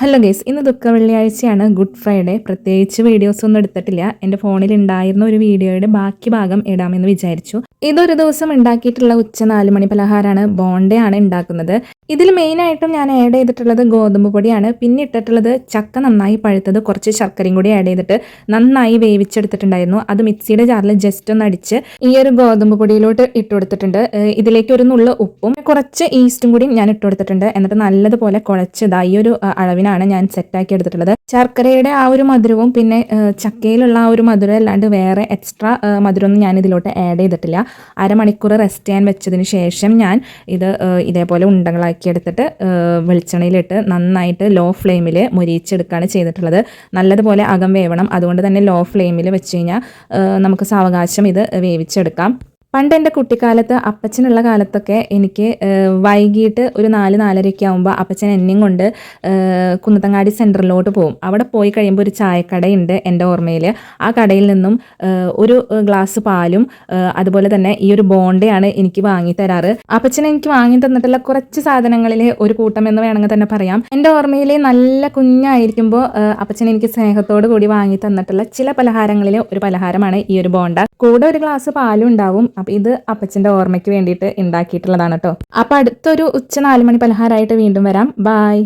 Hello guys, ഇന്ന് ദുഃഖ വെള്ളിയാഴ്ചയാണ്, ഗുഡ് ഫ്രൈഡേ. പ്രത്യേകിച്ച് വീഡിയോസ് ഒന്നും എടുത്തിട്ടില്ല. എൻ്റെ ഫോണിൽ ഉണ്ടായിരുന്ന ഒരു വീഡിയോയുടെ ബാക്കി ഭാഗം ഇടാമെന്ന് വിചാരിച്ചു. ഇതൊരു ദിവസം ഉണ്ടാക്കിയിട്ടുള്ള ഉച്ച 4 മണി പലഹാരമാണ്. ബോണ്ടയാണ് ഉണ്ടാക്കുന്നത്. ഇതിൽ മെയിനായിട്ടും ഞാൻ ആഡ് ചെയ്തിട്ടുള്ളത് ഗോതമ്പ് പൊടിയാണ്. പിന്നെ ഇട്ടിട്ടുള്ളത് ചക്ക നന്നായി പഴുത്തത്, കുറച്ച് ശർക്കരയും കൂടി ആഡ് ചെയ്തിട്ട് നന്നായി വേവിച്ചെടുത്തിട്ടുണ്ടായിരുന്നു. അത് മിക്സിയുടെ ജാറിൽ ജസ്റ്റ് ഒന്ന് അടിച്ച് ഈ ഒരു ഗോതമ്പ് പൊടിയിലോട്ട് ഇട്ട് കൊടുത്തിട്ടുണ്ട്. ഇതിലേക്ക് ഒരു നുള്ള ഉപ്പും കുറച്ച് ഈസ്റ്റും കൂടി ഞാൻ ഇട്ട് കൊടുത്തിട്ടുണ്ട്. എന്നിട്ട് നല്ലതുപോലെ കുഴച്ചതാ ഈ ഒരു അളവിന് ഞാൻ സെറ്റാക്കി എടുത്തിട്ടുള്ളത്. ശർക്കരയുടെ ആ ഒരു മധുരവും പിന്നെ ചക്കയിലുള്ള ആ ഒരു മധുരം അല്ലാണ്ട് വേറെ എക്സ്ട്രാ മധുരമൊന്നും ഞാൻ ഇതിലോട്ട് ആഡ് ചെയ്തിട്ടില്ല. അരമണിക്കൂർ റെസ്റ്റ് ചെയ്യാൻ വെച്ചതിന് ശേഷം ഞാൻ ഇത് ഇതേപോലെ ഉണ്ടകളാക്കി എടുത്തിട്ട് വെളിച്ചെണ്ണയിലിട്ട് നന്നായിട്ട് ലോ ഫ്ലെയിമിൽ മൊരിയിച്ചെടുക്കുകയാണ് ചെയ്തിട്ടുള്ളത്. നല്ലതുപോലെ അകം വേവണം. അതുകൊണ്ട് തന്നെ ലോ ഫ്ലെയിമിൽ വെച്ച് കഴിഞ്ഞാൽ നമുക്ക് സാവകാശം ഇത് വേവിച്ചെടുക്കാം. പണ്ട് എൻ്റെ കുട്ടിക്കാലത്ത് അപ്പച്ചനുള്ള കാലത്തൊക്കെ എനിക്ക് വൈകിട്ട് ഒരു 4-4:30 ആകുമ്പോൾ അപ്പച്ചൻ എന്നെയും കൊണ്ട് കുന്നത്തങ്ങാടി സെൻറ്ററിലോട്ട് പോകും. അവിടെ പോയി കഴിയുമ്പോൾ ഒരു ചായക്കടയുണ്ട് എൻ്റെ ഓർമ്മയിൽ. ആ കടയിൽ നിന്നും ഒരു ഗ്ലാസ് പാലും അതുപോലെ തന്നെ ഈ ഒരു ബോണ്ടയാണ് എനിക്ക് വാങ്ങി തരാറ്. അപ്പച്ചൻ എനിക്ക് വാങ്ങി തന്നിട്ടുള്ള കുറച്ച് സാധനങ്ങളിൽ ഒരു കൂട്ടം എന്ന് വേണമെങ്കിൽ തന്നെ പറയാം. എൻ്റെ ഓർമ്മയിൽ നല്ല കുഞ്ഞായിരിക്കുമ്പോൾ അപ്പച്ചൻ എനിക്ക് സ്നേഹത്തോടു കൂടി വാങ്ങി തന്നിട്ടുള്ള ചില പലഹാരങ്ങളിൽ ഒരു പലഹാരമാണ് ഈ ഒരു ബോണ്ട. കൂടെ ഒരു ഗ്ലാസ് പാലും ഉണ്ടാവും. അപ്പം ഇത് അപ്പച്ചൻ്റെ ഓർമ്മയ്ക്ക് വേണ്ടിയിട്ട് ഉണ്ടാക്കിയിട്ടുള്ളതാണ് കേട്ടോ. അപ്പം അടുത്തൊരു ഉച്ച 4 മണി പലഹാരമായിട്ട് വീണ്ടും വരാം. ബായ്.